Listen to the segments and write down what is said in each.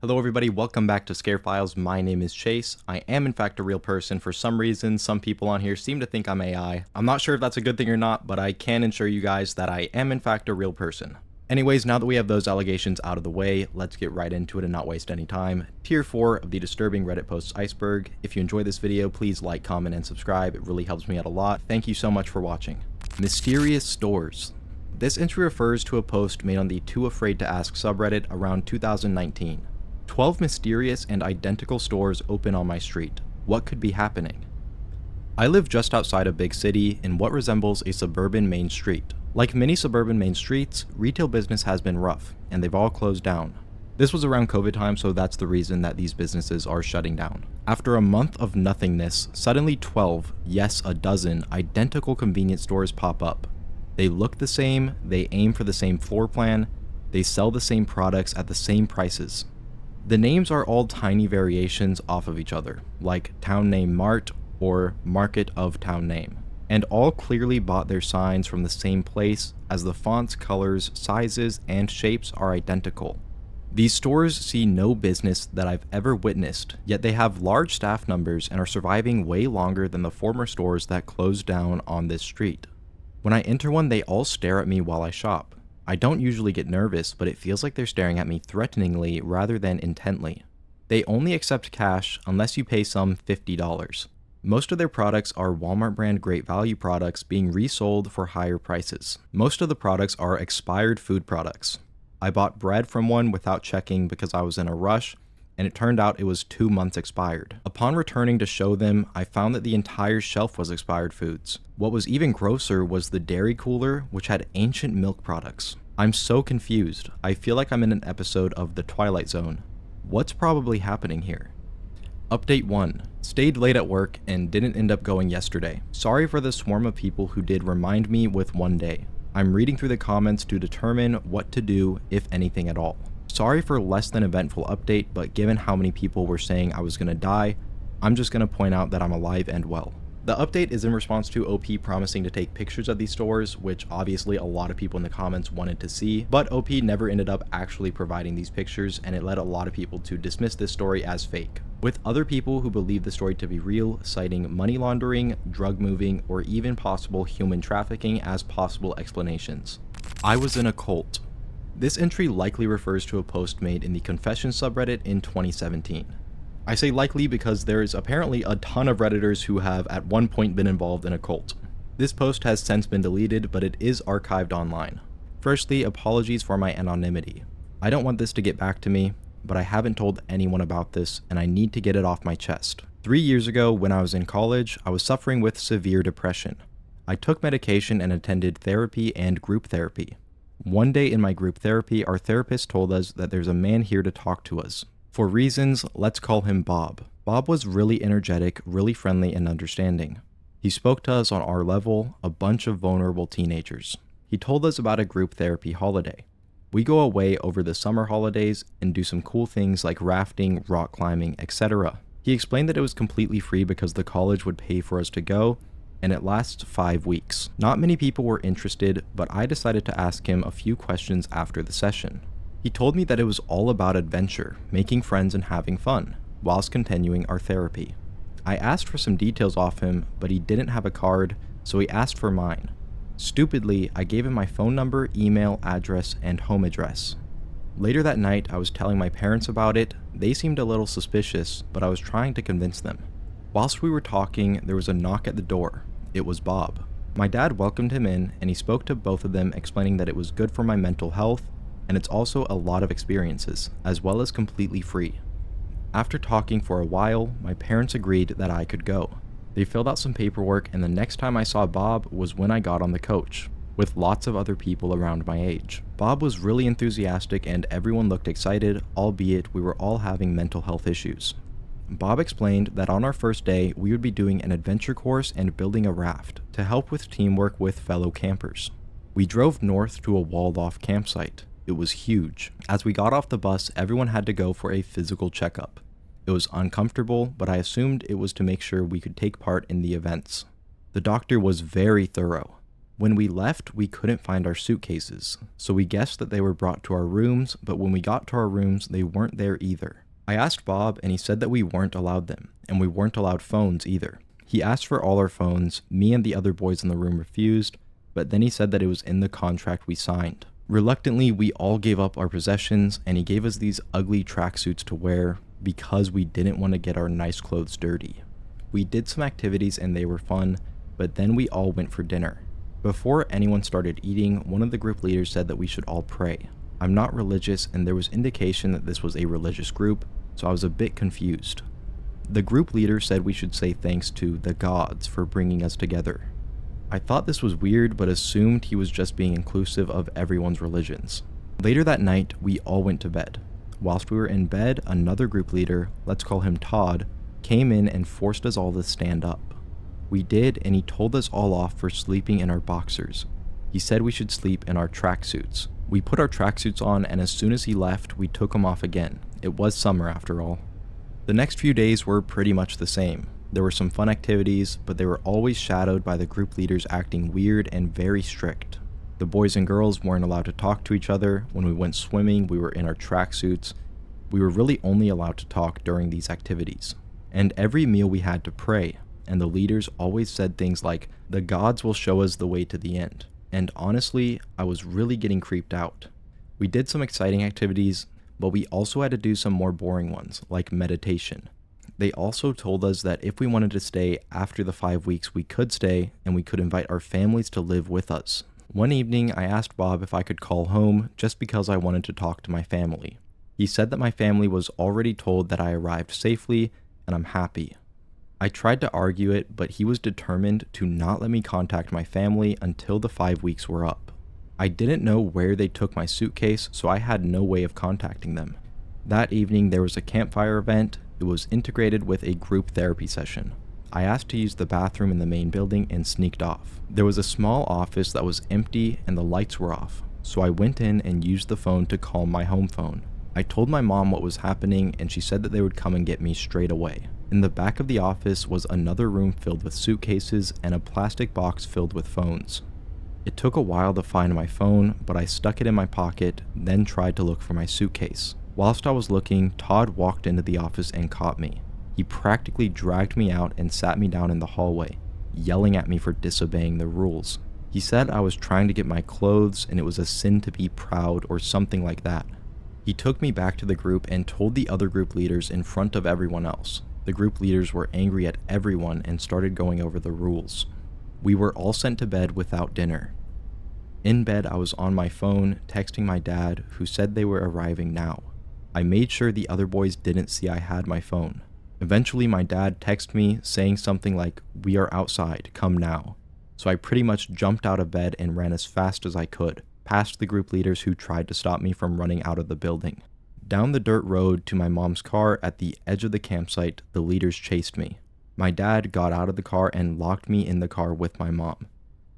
Hello everybody, welcome back to Scare Files. My name is Chase. I am in fact a real person. For some reason, some people on here seem to think I'm AI. I'm not sure if that's a good thing or not, but I can assure you guys that I am in fact a real person. Anyways, now that we have those allegations out of the way, let's get right into it and not waste any time. Tier 4 of the disturbing Reddit post Iceberg. If you enjoyed this video, please like, comment, and subscribe. It really helps me out a lot. Thank you so much for watching. Mysterious stores. This entry refers to a post made on the Too Afraid to Ask subreddit around 2019. 12 mysterious and identical stores open on my street. What could be happening? I live just outside a big city in what resembles a suburban main street. Like many suburban main streets, retail business has been rough, and they've all closed down. This was around COVID time, so that's the reason that these businesses are shutting down. After a month of nothingness, suddenly 12, yes a dozen, identical convenience stores pop up. They look the same, they aim for the same floor plan, they sell the same products at the same prices. The names are all tiny variations off of each other, like Town Name Mart or Market of Town Name, and all clearly bought their signs from the same place as the fonts, colors, sizes, and shapes are identical. These stores see no business that I've ever witnessed, yet they have large staff numbers and are surviving way longer than the former stores that closed down on this street. When I enter one, they all stare at me while I shop. I don't usually get nervous, but it feels like they're staring at me threateningly rather than intently. They only accept cash unless you pay some $50. Most of their products are Walmart brand Great Value products being resold for higher prices. Most of the products are expired food products. I bought bread from one without checking because I was in a rush, and it turned out it was 2 months expired. Upon returning to show them, I found that the entire shelf was expired foods. What was even grosser was the dairy cooler, which had ancient milk products. I'm so confused. I feel like I'm in an episode of The Twilight Zone. What's probably happening here? Update 1. Stayed late at work and didn't end up going yesterday. Sorry for the swarm of people who did remind me with one day. I'm reading through the comments to determine what to do, if anything at all. Sorry for less than eventful update, but given how many people were saying I was gonna die, I'm just gonna point out that I'm alive and well. The update is in response to OP promising to take pictures of these stores, which obviously a lot of people in the comments wanted to see, but OP never ended up actually providing these pictures, and it led a lot of people to dismiss this story as fake, with other people who believe the story to be real citing money laundering, drug moving, or even possible human trafficking as possible explanations. I was in a cult. This entry likely refers to a post made in the Confessions subreddit in 2017. I say likely because there is apparently a ton of Redditors who have at one point been involved in a cult. This post has since been deleted, but it is archived online. Firstly, apologies for my anonymity. I don't want this to get back to me, but I haven't told anyone about this and I need to get it off my chest. 3 years ago, when I was in college, I was suffering with severe depression. I took medication and attended therapy and group therapy. One day in my group therapy, our therapist told us that there's a man here to talk to us. For reasons, let's call him Bob. Bob was really energetic, really friendly, and understanding. He spoke to us on our level, a bunch of vulnerable teenagers. He told us about a group therapy holiday. We go away over the summer holidays and do some cool things like rafting, rock climbing, etc. He explained that it was completely free because the college would pay for us to go, and it lasts 5 weeks. Not many people were interested, but I decided to ask him a few questions after the session. He told me that it was all about adventure, making friends and having fun, whilst continuing our therapy. I asked for some details off him, but he didn't have a card, so he asked for mine. Stupidly, I gave him my phone number, email, address, and home address. Later that night, I was telling my parents about it. They seemed a little suspicious, but I was trying to convince them. Whilst we were talking, there was a knock at the door. It was Bob. My dad welcomed him in, and he spoke to both of them, explaining that it was good for my mental health, and it's also a lot of experiences, as well as completely free. After talking for a while, my parents agreed that I could go. They filled out some paperwork, and the next time I saw Bob was when I got on the coach, with lots of other people around my age. Bob was really enthusiastic and everyone looked excited, albeit we were all having mental health issues. Bob explained that on our first day, we would be doing an adventure course and building a raft to help with teamwork with fellow campers. We drove north to a walled-off campsite. It was huge. As we got off the bus, everyone had to go for a physical checkup. It was uncomfortable, but I assumed it was to make sure we could take part in the events. The doctor was very thorough. When we left, we couldn't find our suitcases, so we guessed that they were brought to our rooms, but when we got to our rooms, they weren't there either. I asked Bob, and he said that we weren't allowed them, and we weren't allowed phones either. He asked for all our phones, me and the other boys in the room refused, but then he said that it was in the contract we signed. Reluctantly, we all gave up our possessions, and he gave us these ugly tracksuits to wear because we didn't want to get our nice clothes dirty. We did some activities and they were fun, but then we all went for dinner. Before anyone started eating, one of the group leaders said that we should all pray. I'm not religious, and there was indication that this was a religious group, so I was a bit confused. The group leader said we should say thanks to the gods for bringing us together. I thought this was weird, but assumed he was just being inclusive of everyone's religions. Later that night, we all went to bed. Whilst we were in bed, another group leader, let's call him Todd, came in and forced us all to stand up. We did, and he told us all off for sleeping in our boxers. He said we should sleep in our tracksuits. We put our tracksuits on, and as soon as he left, we took them off again. It was summer after all. The next few days were pretty much the same. There were some fun activities, but they were always shadowed by the group leaders acting weird and very strict. The boys and girls weren't allowed to talk to each other. When we went swimming, we were in our tracksuits. We were really only allowed to talk during these activities. And every meal we had to pray. And the leaders always said things like, "The gods will show us the way to the end." And honestly, I was really getting creeped out. We did some exciting activities, but we also had to do some more boring ones, like meditation. They also told us that if we wanted to stay after the 5 weeks, we could stay, and we could invite our families to live with us. One evening, I asked Bob if I could call home just because I wanted to talk to my family. He said that my family was already told that I arrived safely, and I'm happy. I tried to argue it, but he was determined to not let me contact my family until the 5 weeks were up. I didn't know where they took my suitcase, so I had no way of contacting them. That evening, there was a campfire event. It was integrated with a group therapy session. I asked to use the bathroom in the main building and sneaked off. There was a small office that was empty and the lights were off, so I went in and used the phone to call my home phone. I told my mom what was happening, and she said that they would come and get me straight away. In the back of the office was another room filled with suitcases and a plastic box filled with phones. It took a while to find my phone, but I stuck it in my pocket, then tried to look for my suitcase. Whilst I was looking, Todd walked into the office and caught me. He practically dragged me out and sat me down in the hallway, yelling at me for disobeying the rules. He said I was trying to get my clothes and it was a sin to be proud or something like that. He took me back to the group and told the other group leaders in front of everyone else. The group leaders were angry at everyone and started going over the rules. We were all sent to bed without dinner. In bed, I was on my phone, texting my dad, who said they were arriving now. I made sure the other boys didn't see I had my phone. Eventually, my dad texted me saying something like, "We are outside, come now." So I pretty much jumped out of bed and ran as fast as I could, past the group leaders who tried to stop me from running out of the building. Down the dirt road to my mom's car at the edge of the campsite, the leaders chased me. My dad got out of the car and locked me in the car with my mom.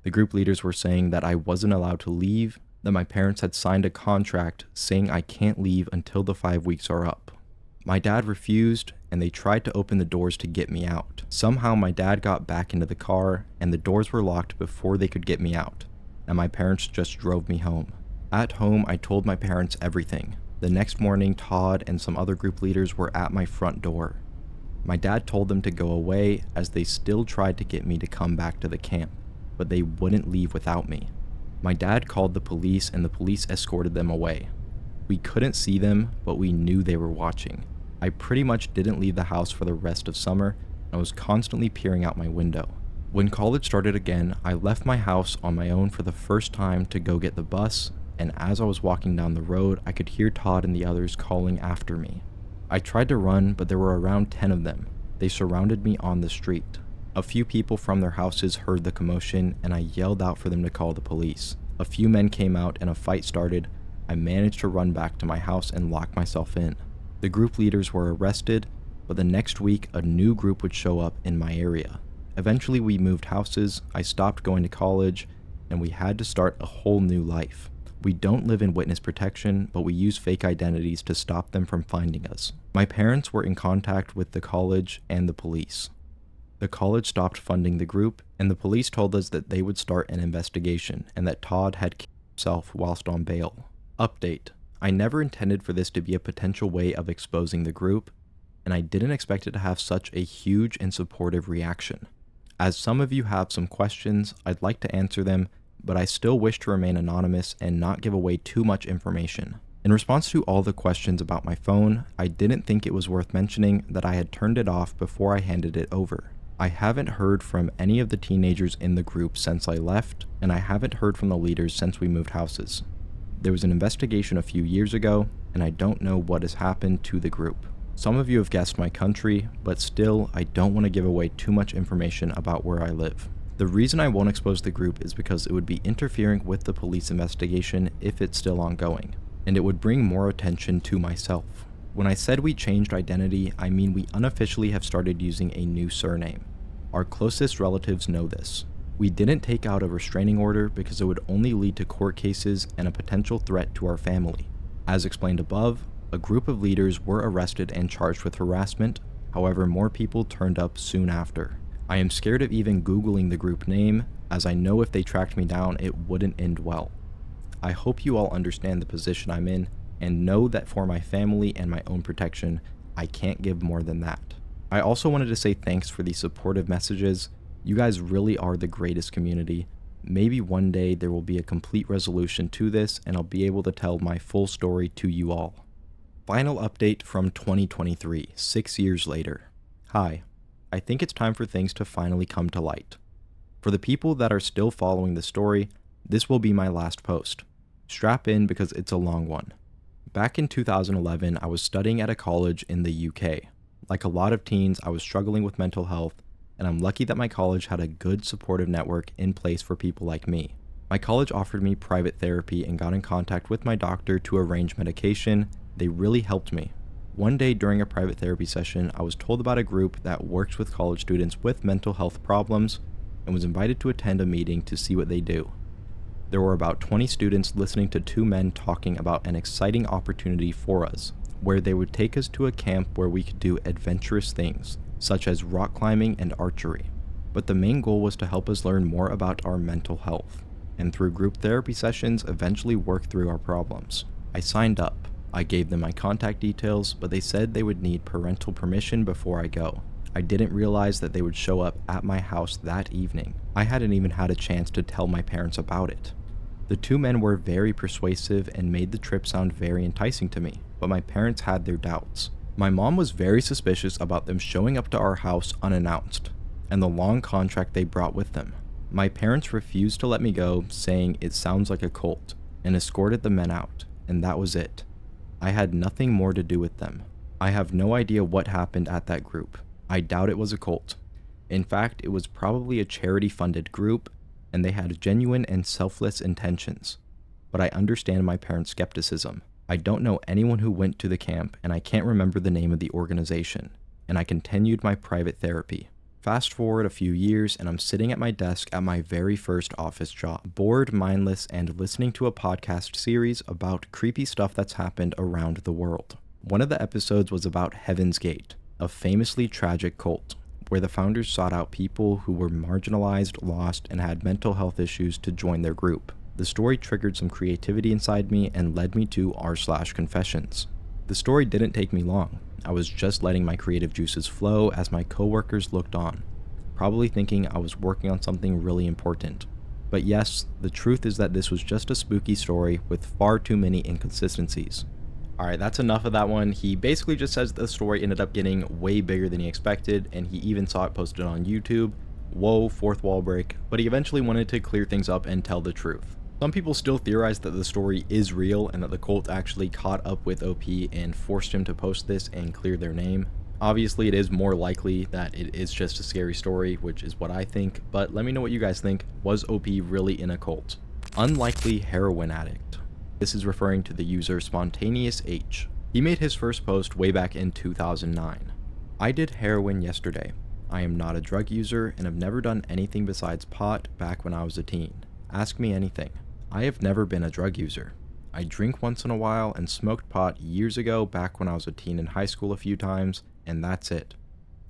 The group leaders were saying that I wasn't allowed to leave, that my parents had signed a contract saying I can't leave until the 5 weeks are up. My dad refused, and they tried to open the doors to get me out. Somehow my dad got back into the car, and the doors were locked before they could get me out, and my parents just drove me home. At home, I told my parents everything. The next morning, Todd and some other group leaders were at my front door. My dad told them to go away as they still tried to get me to come back to the camp, but they wouldn't leave without me. My dad called the police and the police escorted them away. We couldn't see them, but we knew they were watching. I pretty much didn't leave the house for the rest of summer, and I was constantly peering out my window. When college started again, I left my house on my own for the first time to go get the bus, and as I was walking down the road, I could hear Todd and the others calling after me. I tried to run, but there were around 10 of them. They surrounded me on the street. A few people from their houses heard the commotion, and I yelled out for them to call the police. A few men came out and a fight started. I managed to run back to my house and lock myself in. The group leaders were arrested, but the next week a new group would show up in my area. Eventually we moved houses, I stopped going to college, and we had to start a whole new life. We don't live in witness protection, but we use fake identities to stop them from finding us. My parents were in contact with the college and the police. The college stopped funding the group, and the police told us that they would start an investigation and that Todd had killed himself whilst on bail. Update: I never intended for this to be a potential way of exposing the group, and I didn't expect it to have such a huge and supportive reaction. As some of you have some questions, I'd like to answer them, but I still wish to remain anonymous and not give away too much information. In response to all the questions about my phone, I didn't think it was worth mentioning that I had turned it off before I handed it over. I haven't heard from any of the teenagers in the group since I left, and I haven't heard from the leaders since we moved houses. There was an investigation a few years ago, and I don't know what has happened to the group. Some of you have guessed my country, but still, I don't want to give away too much information about where I live. The reason I won't expose the group is because it would be interfering with the police investigation if it's still ongoing, and it would bring more attention to myself. When I said we changed identity, I mean we unofficially have started using a new surname. Our closest relatives know this. We didn't take out a restraining order because it would only lead to court cases and a potential threat to our family. As explained above, a group of leaders were arrested and charged with harassment, however more people turned up soon after. I am scared of even Googling the group name, as I know if they tracked me down it wouldn't end well. I hope you all understand the position I'm in, and know that for my family and my own protection, I can't give more than that. I also wanted to say thanks for the supportive messages. You guys really are the greatest community. Maybe one day there will be a complete resolution to this and I'll be able to tell my full story to you all. Final update from 2023, 6 years later. Hi, I think it's time for things to finally come to light. For the people that are still following the story, this will be my last post. Strap in because it's a long one. Back in 2011, I was studying at a college in the UK. Like a lot of teens, I was struggling with mental health, and I'm lucky that my college had a good supportive network in place for people like me. My college offered me private therapy and got in contact with my doctor to arrange medication. They really helped me. One day during a private therapy session, I was told about a group that works with college students with mental health problems and was invited to attend a meeting to see what they do. There were about 20 students listening to two men talking about an exciting opportunity for us, where they would take us to a camp where we could do adventurous things, such as rock climbing and archery. But the main goal was to help us learn more about our mental health, and through group therapy sessions eventually work through our problems. I signed up. I gave them my contact details, but they said they would need parental permission before I go. I didn't realize that they would show up at my house that evening. I hadn't even had a chance to tell my parents about it. The two men were very persuasive and made the trip sound very enticing to me, but my parents had their doubts. My mom was very suspicious about them showing up to our house unannounced, and the long contract they brought with them. My parents refused to let me go, saying it sounds like a cult, and escorted the men out, and that was it. I had nothing more to do with them. I have no idea what happened at that group. I doubt it was a cult. In fact, it was probably a charity-funded group, and they had genuine and selfless intentions. But I understand my parents' skepticism. I don't know anyone who went to the camp, and I can't remember the name of the organization, and I continued my private therapy. Fast forward a few years, and I'm sitting at my desk at my very first office job, bored, mindless, and listening to a podcast series about creepy stuff that's happened around the world. One of the episodes was about Heaven's Gate, a famously tragic cult, where the founders sought out people who were marginalized, lost, and had mental health issues to join their group. The story triggered some creativity inside me and led me to r/confessions. The story didn't take me long. I was just letting my creative juices flow as my coworkers looked on, probably thinking I was working on something really important. But yes, the truth is that this was just a spooky story with far too many inconsistencies. Alright, that's enough of that one. He basically just says the story ended up getting way bigger than he expected, and he even saw it posted on YouTube. Whoa, fourth wall break. But he eventually wanted to clear things up and tell the truth. Some people still theorize that the story is real and that the cult actually caught up with OP and forced him to post this and clear their name. Obviously, it is more likely that it is just a scary story, which is what I think, but let me know what you guys think. Was OP really in a cult? Unlikely heroin addict. This is referring to the user Spontaneous H. He made his first post way back in 2009. I did heroin yesterday. I am not a drug user and have never done anything besides pot back when I was a teen. Ask me anything. I have never been a drug user. I drink once in a while and smoked pot years ago back when I was a teen in high school a few times, and that's it.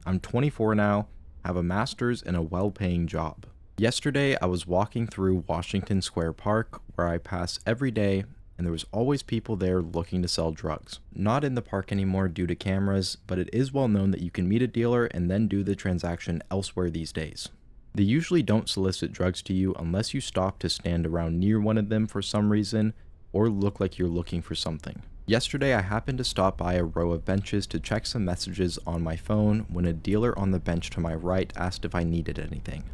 I'm 24 now, have a master's and a well-paying job. Yesterday, I was walking through Washington Square Park, where I pass every day, and there was always people there looking to sell drugs. Not in the park anymore due to cameras, but it is well known that you can meet a dealer and then do the transaction elsewhere these days. They usually don't solicit drugs to you unless you stop to stand around near one of them for some reason, or look like you're looking for something. Yesterday, I happened to stop by a row of benches to check some messages on my phone when a dealer on the bench to my right asked if I needed anything.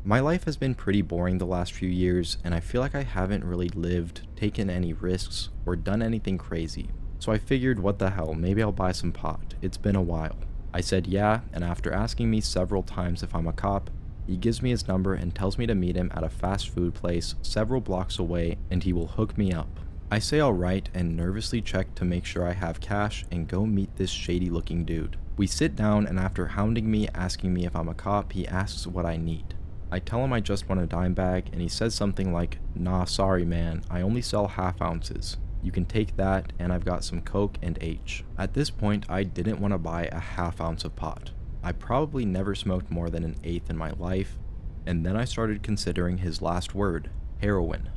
My life has been pretty boring the last few years, and I feel like I haven't really lived, taken any risks, or done anything crazy. So I figured, what the hell, maybe I'll buy some pot. It's been a while. I said yeah, and after asking me several times if I'm a cop, he gives me his number and tells me to meet him at a fast food place several blocks away and he will hook me up. I say alright and nervously check to make sure I have cash and go meet this shady looking dude. We sit down and after hounding me asking me if I'm a cop, he asks what I need. I tell him I just want a dime bag and he says something like, "Nah, sorry man, I only sell half ounces. You can take that and I've got some coke and H." At this point, I didn't want to buy a half ounce of pot. I probably never smoked more than an eighth in my life, and then I started considering his last word, heroin.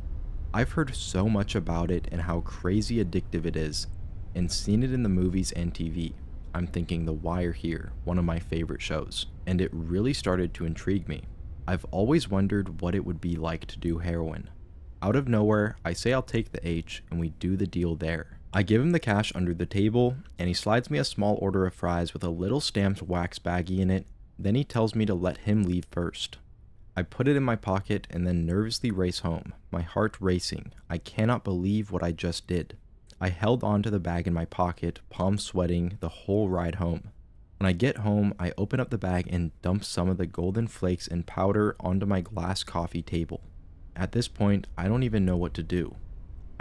I've heard so much about it and how crazy addictive it is, and seen it in the movies and TV. I'm thinking The Wire here, one of my favorite shows, and it really started to intrigue me. I've always wondered what it would be like to do heroin. Out of nowhere, I say I'll take the H and we do the deal there. I give him the cash under the table and he slides me a small order of fries with a little stamped wax baggie in it, then he tells me to let him leave first. I put it in my pocket and then nervously race home, my heart racing. I cannot believe what I just did. I held onto the bag in my pocket, palms sweating the whole ride home. When I get home, I open up the bag and dump some of the golden flakes and powder onto my glass coffee table. At this point, I don't even know what to do.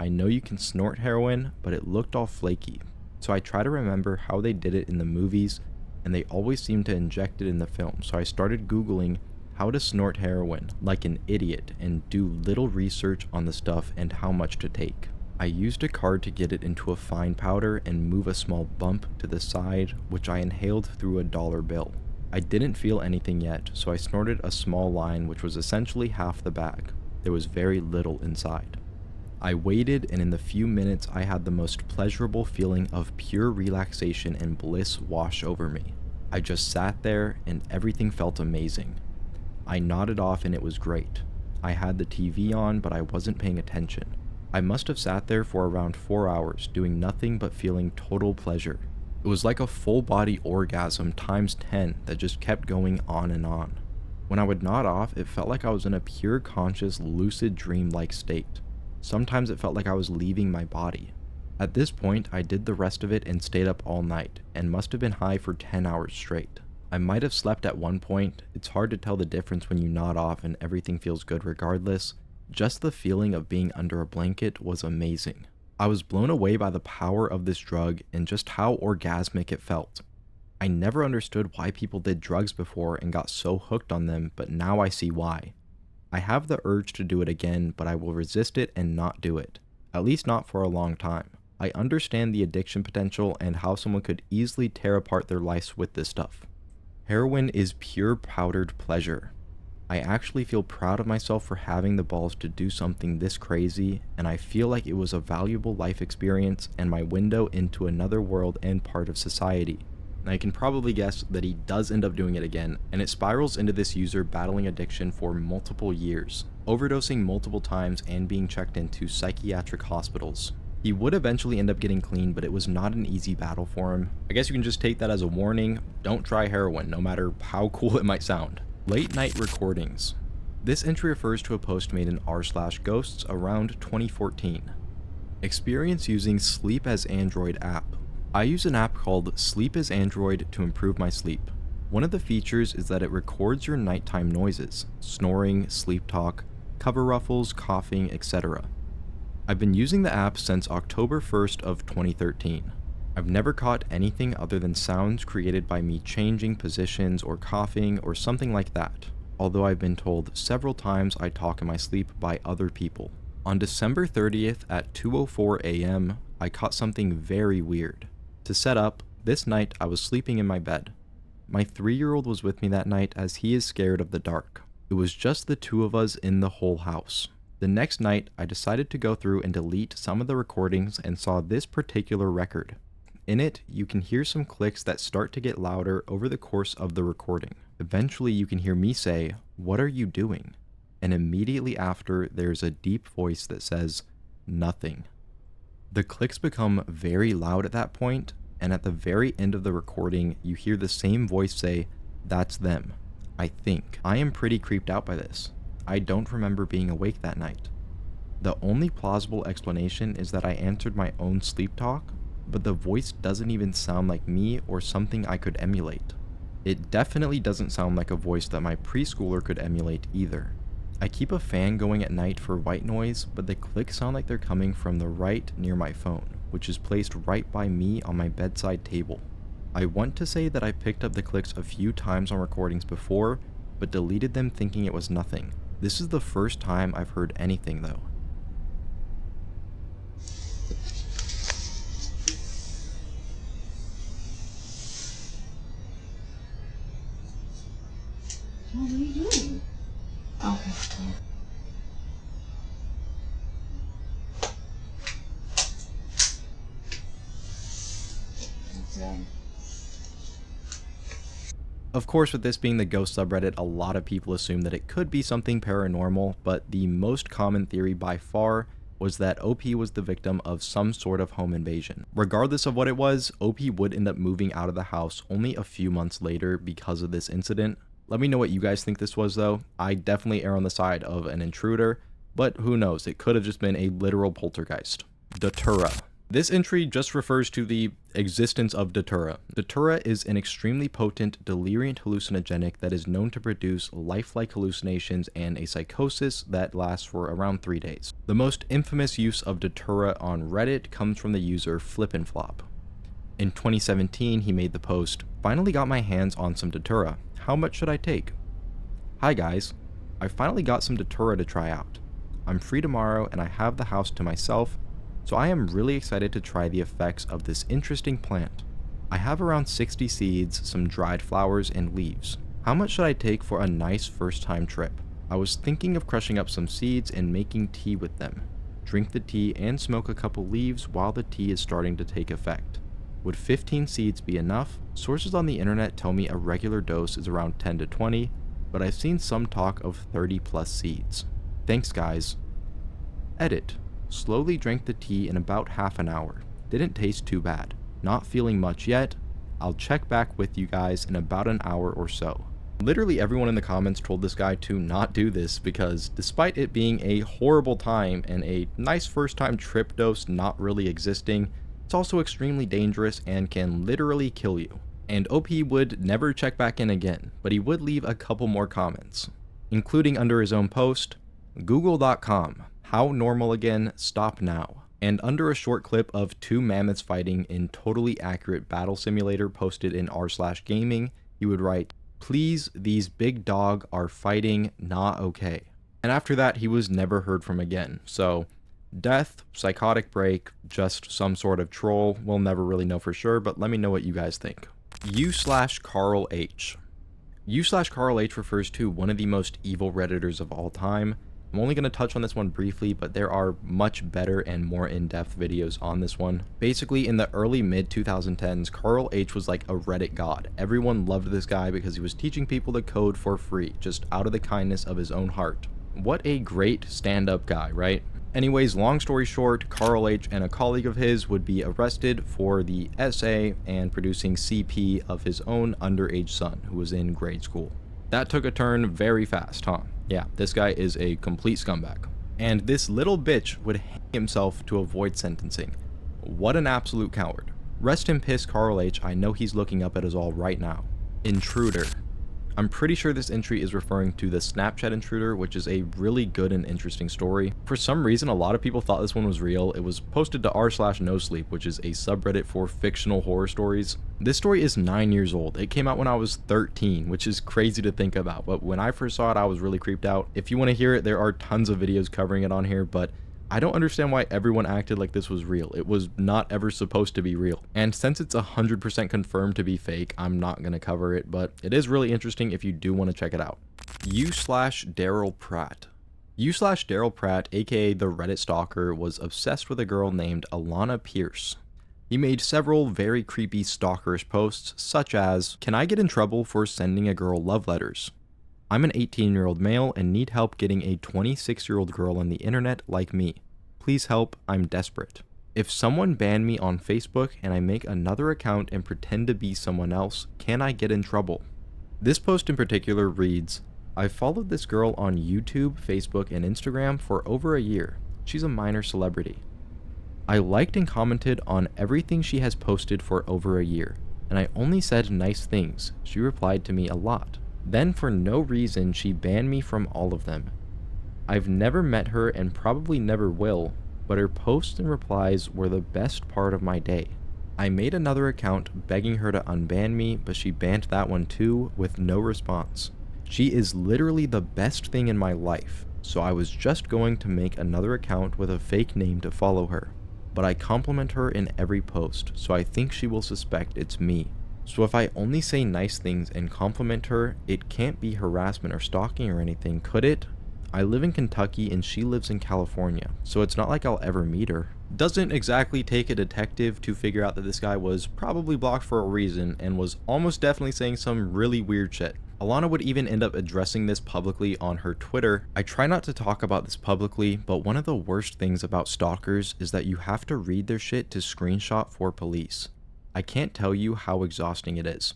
I know you can snort heroin, but it looked all flaky, so I try to remember how they did it in the movies, and they always seem to inject it in the film, so I started Googling how to snort heroin like an idiot and do little research on the stuff and how much to take. I used a card to get it into a fine powder and move a small bump to the side, which I inhaled through a dollar bill. I didn't feel anything yet, so I snorted a small line which was essentially half the bag. There was very little inside. I waited, and in the few minutes I had the most pleasurable feeling of pure relaxation and bliss wash over me. I just sat there and everything felt amazing. I nodded off and it was great. I had the TV on, but I wasn't paying attention. I must have sat there for around 4 hours, doing nothing but feeling total pleasure. It was like a full body orgasm times 10 that just kept going on and on. When I would nod off, it felt like I was in a pure conscious, lucid dream-like state. Sometimes it felt like I was leaving my body. At this point, I did the rest of it and stayed up all night, and must have been high for 10 hours straight. I might have slept at one point. It's hard to tell the difference when you nod off and everything feels good regardless. Just the feeling of being under a blanket was amazing. I was blown away by the power of this drug and just how orgasmic it felt. I never understood why people did drugs before and got so hooked on them, but now I see why. I have the urge to do it again, but I will resist it and not do it. At least not for a long time. I understand the addiction potential and how someone could easily tear apart their lives with this stuff. Heroin is pure powdered pleasure. I actually feel proud of myself for having the balls to do something this crazy, and I feel like it was a valuable life experience and my window into another world and part of society. And I can probably guess that he does end up doing it again, and it spirals into this user battling addiction for multiple years, overdosing multiple times and being checked into psychiatric hospitals. He would eventually end up getting clean, but it was not an easy battle for him. I guess you can just take that as a warning. Don't try heroin, no matter how cool it might sound. Late night recordings. This entry refers to a post made in r/ghosts around 2014. Experience using Sleep as Android app. I use an app called Sleep as Android to improve my sleep. One of the features is that it records your nighttime noises, snoring, sleep talk, cover ruffles, coughing, etc. I've been using the app since October 1st of 2013. I've never caught anything other than sounds created by me changing positions or coughing or something like that, although I've been told several times I talk in my sleep by other people. On December 30th at 2:04 a.m., I caught something very weird. To set up, this night I was sleeping in my bed. My 3-year-old was with me that night as he is scared of the dark. It was just the two of us in the whole house. The next night, I decided to go through and delete some of the recordings and saw this particular record. In it, you can hear some clicks that start to get louder over the course of the recording. Eventually, you can hear me say, "What are you doing?" And immediately after, there's a deep voice that says, "Nothing." The clicks become very loud at that point, and at the very end of the recording, you hear the same voice say, "That's them, I think." I am pretty creeped out by this. I don't remember being awake that night. The only plausible explanation is that I answered my own sleep talk, but the voice doesn't even sound like me or something I could emulate. It definitely doesn't sound like a voice that my preschooler could emulate either. I keep a fan going at night for white noise, but the clicks sound like they're coming from the right near my phone, which is placed right by me on my bedside table. I want to say that I picked up the clicks a few times on recordings before, but deleted them thinking it was nothing. This is the first time I've heard anything though. What are you doing? Okay. Of course, with this being the ghost subreddit, a lot of people assume that it could be something paranormal, but the most common theory by far was that OP was the victim of some sort of home invasion. Regardless of what it was, OP would end up moving out of the house only a few months later because of this incident. Let me know what you guys think this was though. I definitely err on the side of an intruder, but who knows, it could have just been a literal poltergeist. Datura. This entry just refers to the existence of Datura. Datura is an extremely potent deliriant hallucinogenic that is known to produce lifelike hallucinations and a psychosis that lasts for around 3 days. The most infamous use of Datura on Reddit comes from the user Flip'n'Flop. In 2017, he made the post, "Finally got my hands on some Datura. How much should I take?" Hi guys, I finally got some Datura to try out. I'm free tomorrow and I have the house to myself, so I am really excited to try the effects of this interesting plant. I have around 60 seeds, some dried flowers, and leaves. How much should I take for a nice first time trip? I was thinking of crushing up some seeds and making tea with them. Drink the tea and smoke a couple leaves while the tea is starting to take effect. Would 15 seeds be enough? Sources on the internet tell me a regular dose is around 10 to 20, but I've seen some talk of 30 plus seeds. Thanks guys. Edit. Slowly drank the tea in about half an hour. Didn't taste too bad. Not feeling much yet. I'll check back with you guys in about an hour or so. Literally everyone in the comments told this guy to not do this because despite it being a horrible time and a nice first time trip dose not really existing, it's also extremely dangerous and can literally kill you. And OP would never check back in again, but he would leave a couple more comments, including under his own post, google.com, how normal again, stop now. And under a short clip of two mammoths fighting in totally accurate battle simulator posted in r/gaming, he would write, "Please, these big dog are fighting, not okay." And after that, he was never heard from again. So death, psychotic break, just some sort of troll, we'll never really know for sure, but let me know what you guys think. U/Carl H. U/Carl H refers to one of the most evil Redditors of all time. I'm only going to touch on this one briefly, but there are much better and more in-depth videos on this one. Basically, in the early mid-2010s, Carl H was like a Reddit god. Everyone loved this guy because he was teaching people to code for free, just out of the kindness of his own heart. What a great stand-up guy, right? Anyways, long story short, Carl H and a colleague of his would be arrested for the SA and producing CP of his own underage son, who was in grade school. That took a turn very fast, huh? Yeah, this guy is a complete scumbag. And this little bitch would hang himself to avoid sentencing. What an absolute coward. Rest in piss, Carl H. I know he's looking up at us all right now. Intruder. I'm pretty sure this entry is referring to the Snapchat intruder, which is a really good and interesting story. For some reason, a lot of people thought this one was real. It was posted to r/nosleep, which is a subreddit for fictional horror stories. This story is 9 years old. It came out when I was 13, which is crazy to think about, but when I first saw it, I was really creeped out. If you want to hear it, there are tons of videos covering it on here, but I don't understand why everyone acted like this was real. It was not ever supposed to be real. And since it's 100% confirmed to be fake, I'm not going to cover it, but it is really interesting if you do want to check it out. U/Daryl Pratt. U/Daryl Pratt, aka the Reddit stalker, was obsessed with a girl named Alana Pierce. He made several very creepy stalkerish posts, such as, "Can I get in trouble for sending a girl love letters? I'm an 18-year-old male and need help getting a 26-year-old girl on the internet like me. Please help, I'm desperate. If someone banned me on Facebook and I make another account and pretend to be someone else, can I get in trouble?" This post in particular reads, "I've followed this girl on YouTube, Facebook, and Instagram for over a year. She's a minor celebrity. I liked and commented on everything she has posted for over a year, and I only said nice things. She replied to me a lot. Then for no reason she banned me from all of them. I've never met her and probably never will, but her posts and replies were the best part of my day. I made another account begging her to unban me, but she banned that one too with no response. She is literally the best thing in my life, so I was just going to make another account with a fake name to follow her. But I compliment her in every post, so I think she will suspect it's me. So if I only say nice things and compliment her, it can't be harassment or stalking or anything, could it? I live in Kentucky and she lives in California, so it's not like I'll ever meet her." Doesn't exactly take a detective to figure out that this guy was probably blocked for a reason and was almost definitely saying some really weird shit. Alana would even end up addressing this publicly on her Twitter. "I try not to talk about this publicly, but one of the worst things about stalkers is that you have to read their shit to screenshot for police. I can't tell you how exhausting it is.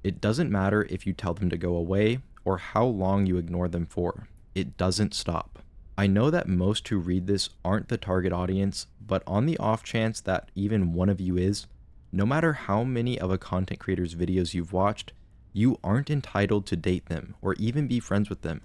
It doesn't matter if you tell them to go away or how long you ignore them for. It doesn't stop. I know that most who read this aren't the target audience, but on the off chance that even one of you is, no matter how many of a content creator's videos you've watched, you aren't entitled to date them or even be friends with them.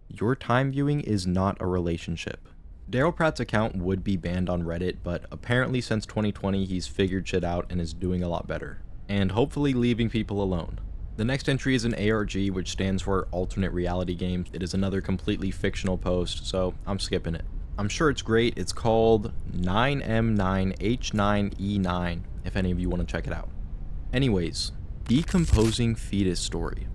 Your time viewing is not a relationship." Daryl Pratt's account would be banned on Reddit, but apparently since 2020 he's figured shit out and is doing a lot better, and hopefully leaving people alone. The next entry is an ARG, which stands for Alternate Reality Games. It is another completely fictional post, so I'm skipping it. I'm sure it's great. It's called 9M9H9E9, if any of you want to check it out. Anyways, Decomposing fetus story.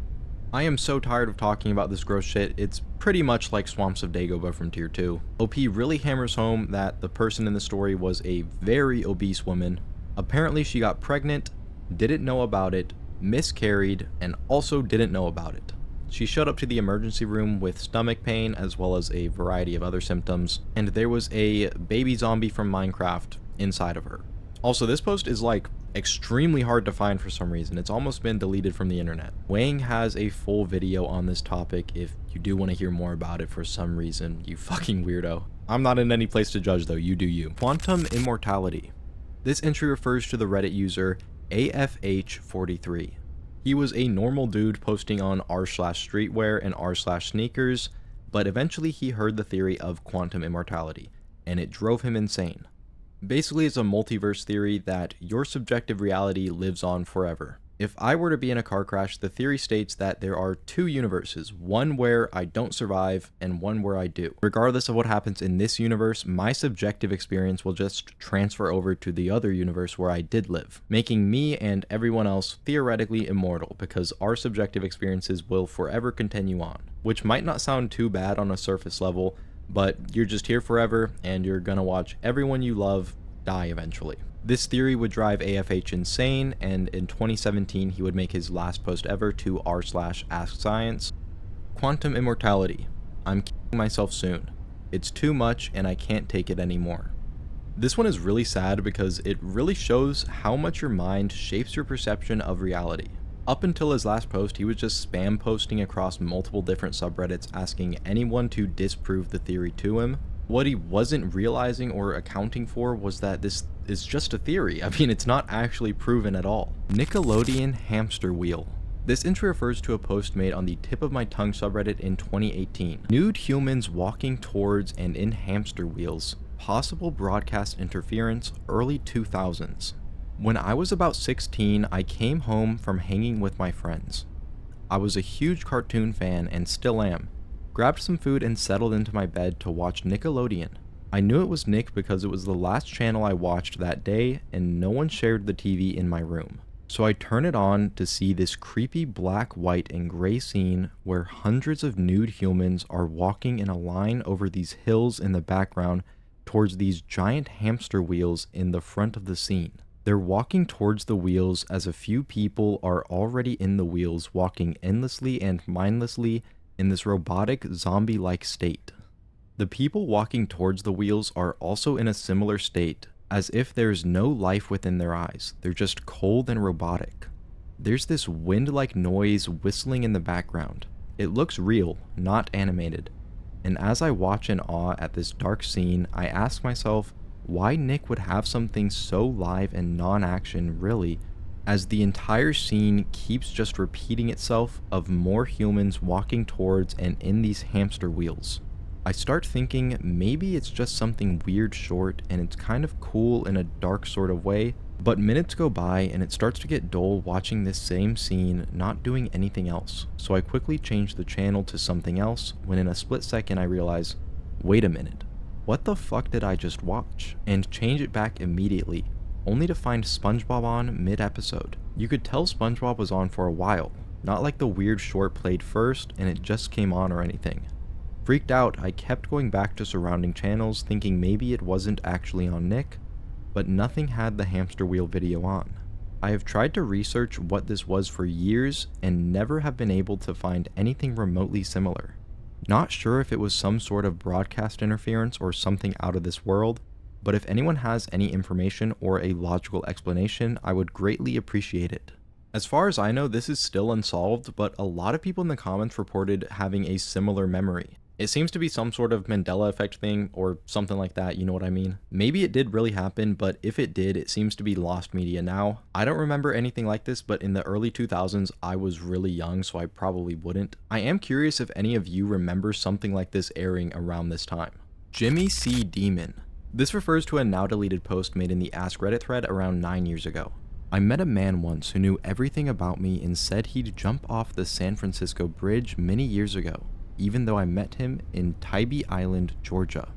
I am so tired of talking about this gross shit. It's pretty much like Swamps of Dagobah from Tier 2. OP really hammers home that the person in the story was a very obese woman. Apparently she got pregnant, didn't know about it, miscarried, and also didn't know about it. She showed up to the emergency room with stomach pain as well as a variety of other symptoms, and there was a baby zombie from Minecraft inside of her. Also, this post is like extremely hard to find for some reason. It's almost been deleted from the internet. Wang has a full video on this topic if you do want to hear more about it for some reason, you fucking weirdo. I'm not in any place to judge though, you do you. Quantum immortality. This entry refers to the Reddit user AFH43. He was a normal dude posting on r/streetwear and r/sneakers, but eventually he heard the theory of quantum immortality, and it drove him insane. Basically, it's a multiverse theory that your subjective reality lives on forever. If I were to be in a car crash, the theory states that there are two universes, one where I don't survive and one where I do. Regardless of what happens in this universe, my subjective experience will just transfer over to the other universe where I did live, making me and everyone else theoretically immortal because our subjective experiences will forever continue on, which might not sound too bad on a surface level, but you're just here forever and you're gonna watch everyone you love die eventually. This theory would drive AFH insane, and in 2017 he would make his last post ever to r/AskScience. Quantum immortality. I'm killing myself soon. It's too much and I can't take it anymore. This one is really sad because it really shows how much your mind shapes your perception of reality. Up until his last post, he was just spam posting across multiple different subreddits asking anyone to disprove the theory to him. What he wasn't realizing or accounting for was that this is just a theory. I mean, it's not actually proven at all. Nickelodeon hamster wheel. This entry refers to a post made on the Tip of My Tongue subreddit in 2018. Nude humans walking towards and in hamster wheels. Possible broadcast interference, early 2000s. When I was about 16, I came home from hanging with my friends. I was a huge cartoon fan and still am. Grabbed some food and settled into my bed to watch Nickelodeon. I knew it was Nick because it was the last channel I watched that day and no one shared the TV in my room. So I turn it on to see this creepy black, white, and gray scene where hundreds of nude humans are walking in a line over these hills in the background towards these giant hamster wheels in the front of the scene. They're walking towards the wheels as a few people are already in the wheels, walking endlessly and mindlessly in this robotic, zombie-like state. The people walking towards the wheels are also in a similar state, as if there's no life within their eyes. They're just cold and robotic. There's this wind-like noise whistling in the background. It looks real, not animated. And as I watch in awe at this dark scene, I ask myself why Nick would have something so live and non-action really, as the entire scene keeps just repeating itself of more humans walking towards and in these hamster wheels. I start thinking maybe it's just something weird short and it's kind of cool in a dark sort of way, but minutes go by and it starts to get dull watching this same scene not doing anything else. So I quickly change the channel to something else when in a split second I realize, wait a minute, what the fuck did I just watch? And change it back immediately, only to find SpongeBob on mid-episode. You could tell SpongeBob was on for a while, not like the weird short played first and it just came on or anything. Freaked out, I kept going back to surrounding channels thinking maybe it wasn't actually on Nick, but nothing had the hamster wheel video on. I have tried to research what this was for years and never have been able to find anything remotely similar. Not sure if it was some sort of broadcast interference or something out of this world, but if anyone has any information or a logical explanation, I would greatly appreciate it. As far as I know, this is still unsolved, but a lot of people in the comments reported having a similar memory. It seems to be some sort of Mandela effect thing or something like that, you know what I mean? Maybe it did really happen, but if it did, it seems to be lost media now. I don't remember anything like this, but in the early 2000s, I was really young, so I probably wouldn't. I am curious if any of you remember something like this airing around this time. Jimmy C. Demon. This refers to a now deleted post made in the Ask Reddit thread around 9 years ago. I met a man once who knew everything about me and said he'd jump off the San Francisco Bridge many years ago, even though I met him in Tybee Island, Georgia.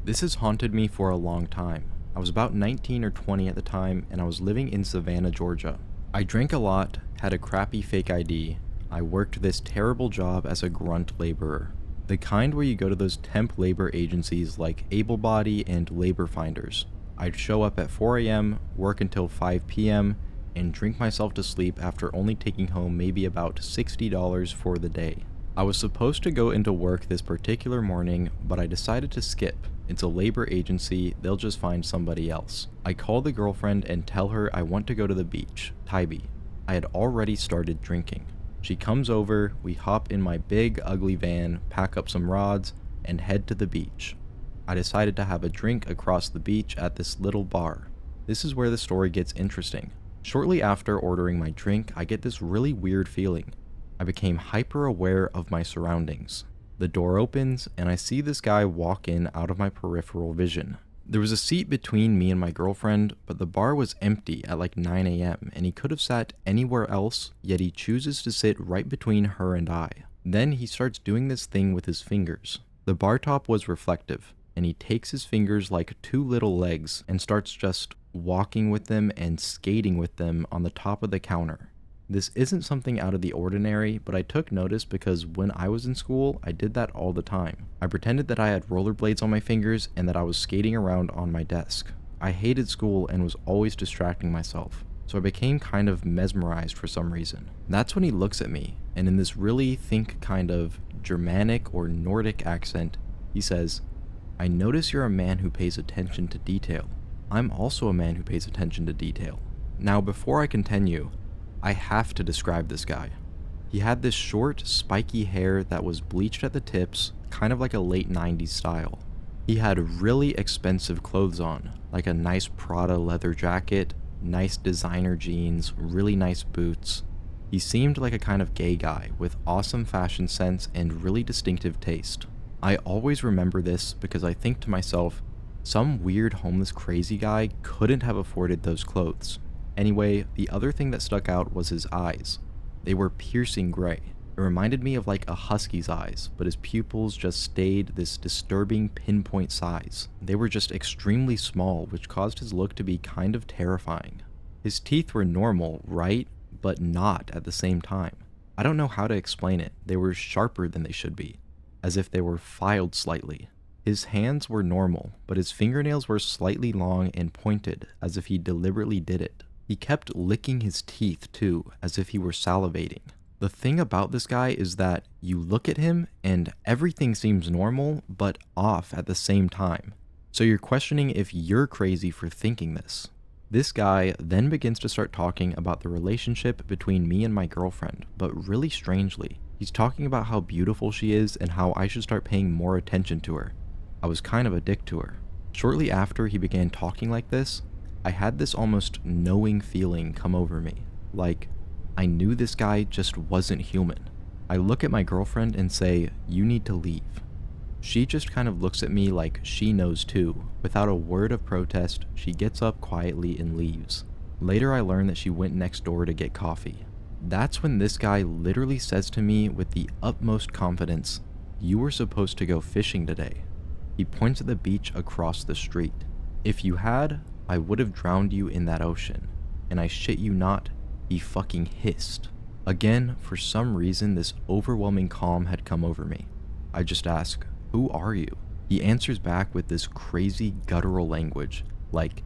This has haunted me for a long time. I was about 19 or 20 at the time, and I was living in Savannah, Georgia. I drank a lot, had a crappy fake ID. I worked this terrible job as a grunt laborer. The kind where you go to those temp labor agencies like AbleBody and Labor Finders. I'd show up at 4 a.m., work until 5 p.m., and drink myself to sleep after only taking home maybe about $60 for the day. I was supposed to go into work this particular morning, but I decided to skip. It's a labor agency, they'll just find somebody else. I call the girlfriend and tell her I want to go to the beach, Tybee. I had already started drinking. She comes over, we hop in my big, ugly van, pack up some rods, and head to the beach. I decided to have a drink across the beach at this little bar. This is where the story gets interesting. Shortly after ordering my drink, I get this really weird feeling. I became hyper aware of my surroundings. The door opens, and I see this guy walk in out of my peripheral vision. There was a seat between me and my girlfriend, but the bar was empty at like 9 a.m., and he could have sat anywhere else, yet he chooses to sit right between her and I. Then he starts doing this thing with his fingers. The bar top was reflective, and he takes his fingers like two little legs and starts just walking with them and skating with them on the top of the counter. This isn't something out of the ordinary, but I took notice because when I was in school, I did that all the time. I pretended that I had rollerblades on my fingers and that I was skating around on my desk. I hated school and was always distracting myself, so I became kind of mesmerized for some reason. That's when he looks at me, and in this really think kind of Germanic or Nordic accent, he says, "I notice you're a man who pays attention to detail. I'm also a man who pays attention to detail." Now, before I continue, I have to describe this guy. He had this short, spiky hair that was bleached at the tips, kind of like a late 90s style. He had really expensive clothes on, like a nice Prada leather jacket, nice designer jeans, really nice boots. He seemed like a kind of gay guy with awesome fashion sense and really distinctive taste. I always remember this because I think to myself, some weird homeless crazy guy couldn't have afforded those clothes. Anyway, the other thing that stuck out was his eyes. They were piercing gray. It reminded me of like a husky's eyes, but his pupils just stayed this disturbing pinpoint size. They were just extremely small, which caused his look to be kind of terrifying. His teeth were normal, right? But not at the same time. I don't know how to explain it. They were sharper than they should be, as if they were filed slightly. His hands were normal, but his fingernails were slightly long and pointed, as if he deliberately did it. He kept licking his teeth too, as if he were salivating. The thing about this guy is that you look at him and everything seems normal, but off at the same time. So you're questioning if you're crazy for thinking this. This guy then begins to start talking about the relationship between me and my girlfriend, but really strangely. He's talking about how beautiful she is and how I should start paying more attention to her. I was kind of a dick to her. Shortly after he began talking like this, I had this almost knowing feeling come over me. Like, I knew this guy just wasn't human. I look at my girlfriend and say, "You need to leave." She just kind of looks at me like she knows too. Without a word of protest, she gets up quietly and leaves. Later I learn that she went next door to get coffee. That's when this guy literally says to me with the utmost confidence, "You were supposed to go fishing today." He points at the beach across the street. "If you had, I would have drowned you in that ocean. And I shit you not, he fucking hissed." Again, for some reason, this overwhelming calm had come over me. I just ask, "Who are you?" He answers back with this crazy guttural language, like,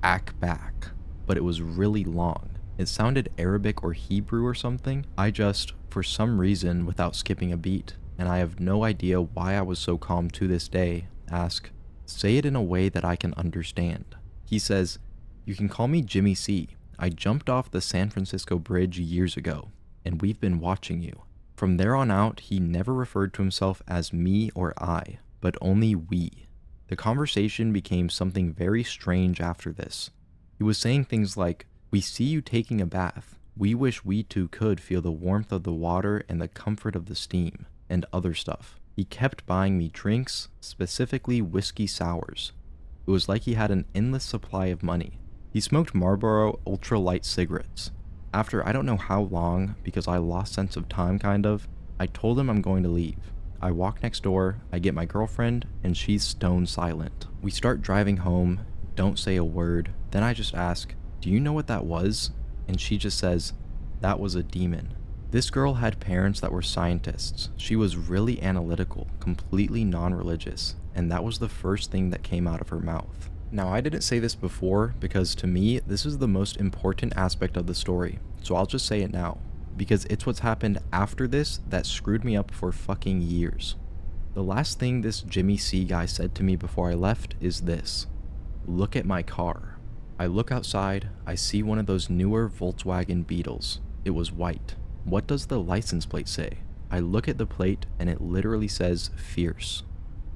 "Ack back." But it was really long. It sounded Arabic or Hebrew or something. I just, for some reason, without skipping a beat, and I have no idea why I was so calm to this day, ask, "Say it in a way that I can understand." He says, "You can call me Jimmy C. I jumped off the San Francisco Bridge years ago, and we've been watching you." From there on out, he never referred to himself as me or I, but only we. The conversation became something very strange after this. He was saying things like, "We see you taking a bath. We wish we too could feel the warmth of the water and the comfort of the steam," and other stuff. He kept buying me drinks, specifically whiskey sours. It was like he had an endless supply of money. He smoked Marlboro ultralight cigarettes. After I don't know how long, because I lost sense of time kind of, I told him I'm going to leave. I walk next door, I get my girlfriend, and she's stone silent. We start driving home, don't say a word, then I just ask, "Do you know what that was?" And she just says, "That was a demon." This girl had parents that were scientists. She was really analytical, completely non-religious, and that was the first thing that came out of her mouth. Now, I didn't say this before because to me, this is the most important aspect of the story, so I'll just say it now, because it's what's happened after this that screwed me up for fucking years. The last thing this Jimmy C guy said to me before I left is this: "Look at my car." I look outside, I see one of those newer Volkswagen Beetles. It was white. What does the license plate say? I look at the plate and it literally says "Fierce."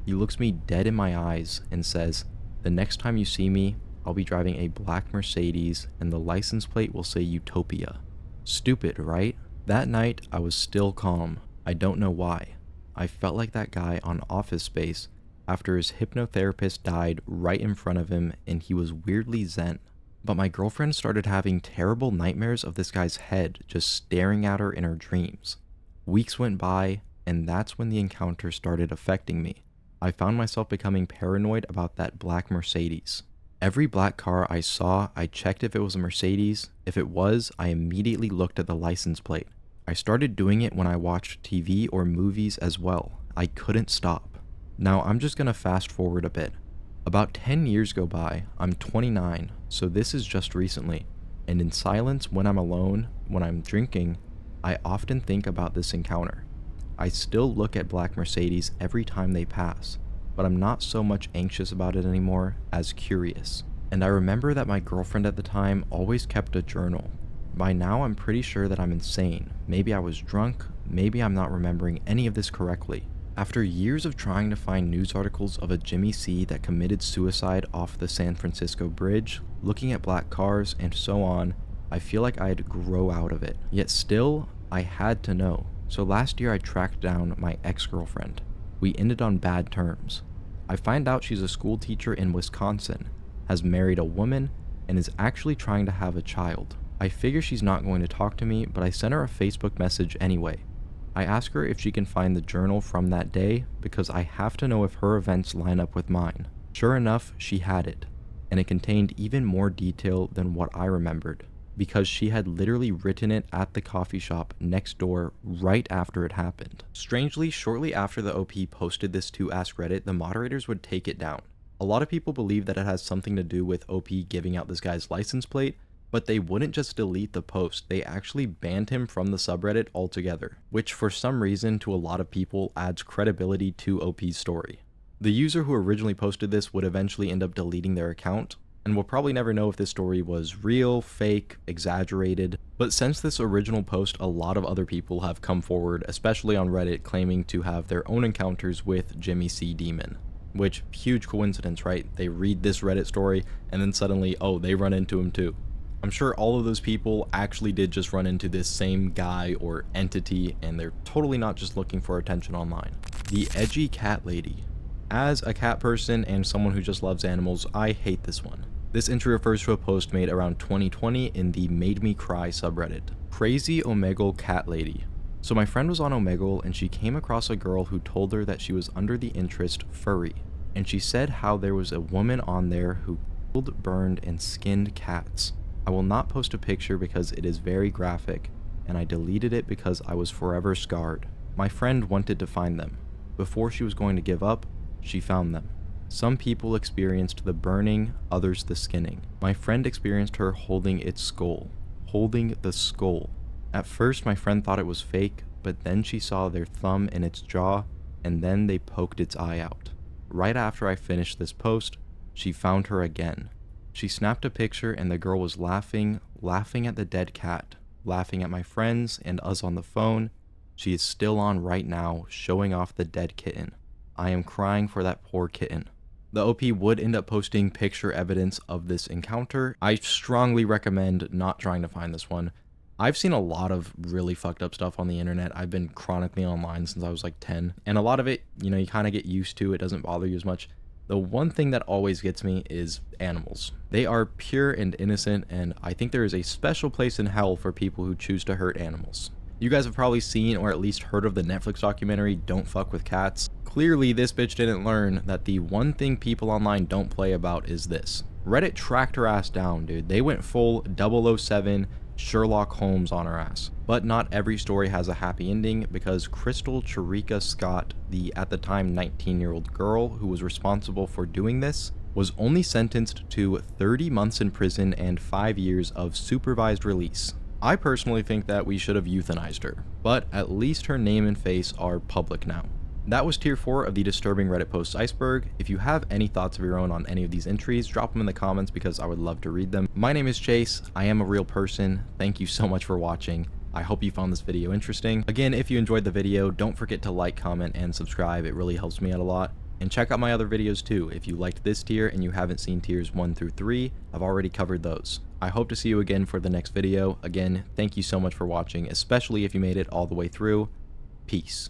He looks me dead in my eyes and says, "The next time you see me, I'll be driving a black Mercedes and the license plate will say Utopia." Stupid, right? That night, I was still calm. I don't know why. I felt like that guy on Office Space after his hypnotherapist died right in front of him and he was weirdly zen. But my girlfriend started having terrible nightmares of this guy's head just staring at her in her dreams. Weeks went by, and that's when the encounter started affecting me. I found myself becoming paranoid about that black Mercedes. Every black car I saw, I checked if it was a Mercedes. If it was, I immediately looked at the license plate. I started doing it when I watched TV or movies as well. I couldn't stop. Now, I'm just gonna fast forward a bit. About 10 years go by, I'm 29, so this is just recently, and in silence when I'm alone, when I'm drinking, I often think about this encounter. I still look at black Mercedes every time they pass, but I'm not so much anxious about it anymore as curious. And I remember that my girlfriend at the time always kept a journal. By now I'm pretty sure that I'm insane. Maybe I was drunk, maybe I'm not remembering any of this correctly. After years of trying to find news articles of a Jimmy C that committed suicide off the San Francisco Bridge, looking at black cars, and so on, I feel like I'd grow out of it. Yet still, I had to know. So last year I tracked down my ex-girlfriend. We ended on bad terms. I find out she's a school teacher in Wisconsin, has married a woman, and is actually trying to have a child. I figure she's not going to talk to me, but I sent her a Facebook message anyway. I ask her if she can find the journal from that day because I have to know if her events line up with mine. Sure enough, she had it, and it contained even more detail than what I remembered, because she had literally written it at the coffee shop next door right after it happened. Strangely, shortly after the OP posted this to Ask Reddit, the moderators would take it down. A lot of people believe that it has something to do with OP giving out this guy's license plate, but they wouldn't just delete the post, they actually banned him from the subreddit altogether, which for some reason to a lot of people adds credibility to OP's story. The user who originally posted this would eventually end up deleting their account, and we'll probably never know if this story was real, fake, exaggerated, but since this original post, a lot of other people have come forward, especially on Reddit, claiming to have their own encounters with Jimmy C. Demon. Which, huge coincidence, right? They read this Reddit story, and then suddenly, oh, they run into him too. I'm sure all of those people actually did just run into this same guy or entity, and they're totally not just looking for attention online. The Edgy Cat Lady. As a cat person and someone who just loves animals, I hate this one. This entry refers to a post made around 2020 in the Made Me Cry subreddit. Crazy Omegle Cat Lady. So my friend was on Omegle and she came across a girl who told her that she was under the interest furry. And she said how there was a woman on there who killed, burned, and skinned cats. I will not post a picture because it is very graphic, and I deleted it because I was forever scarred. My friend wanted to find them. Before she was going to give up, she found them. Some people experienced the burning, others the skinning. My friend experienced her holding its skull. Holding the skull. At first my friend thought it was fake, but then she saw their thumb in its jaw, and then they poked its eye out. Right after I finished this post, she found her again. She snapped a picture and the girl was laughing at the dead cat, laughing at my friends and us on the phone. She is still on right now, showing off the dead kitten. I am crying for that poor kitten. The OP would end up posting picture evidence of this encounter. I strongly recommend not trying to find this one. I've seen a lot of really fucked up stuff on the internet. I've been chronically online since I was like 10, and a lot of it, you know, you kind of get used to. It doesn't bother you as much. The one thing that always gets me is animals. They are pure and innocent, and I think there is a special place in hell for people who choose to hurt animals. You guys have probably seen or at least heard of the Netflix documentary Don't Fuck With Cats. Clearly this bitch didn't learn that the one thing people online don't play about is this. Reddit tracked her ass down, dude. They went full 007 Sherlock Holmes on her ass. But not every story has a happy ending, because Crystal Cherika Scott, the at the time 19-year-old girl who was responsible for doing this, was only sentenced to 30 months in prison and 5 years of supervised release. I personally think that we should have euthanized her, but at least her name and face are public now. That was tier 4 of the disturbing Reddit post Iceberg. If you have any thoughts of your own on any of these entries, drop them in the comments because I would love to read them. My name is Chase. I am a real person. Thank you so much for watching. I hope you found this video interesting. Again, if you enjoyed the video, don't forget to like, comment, and subscribe. It really helps me out a lot. And check out my other videos too. If you liked this tier and you haven't seen tiers 1 through 3, I've already covered those. I hope to see you again for the next video. Again, thank you so much for watching, especially if you made it all the way through. Peace.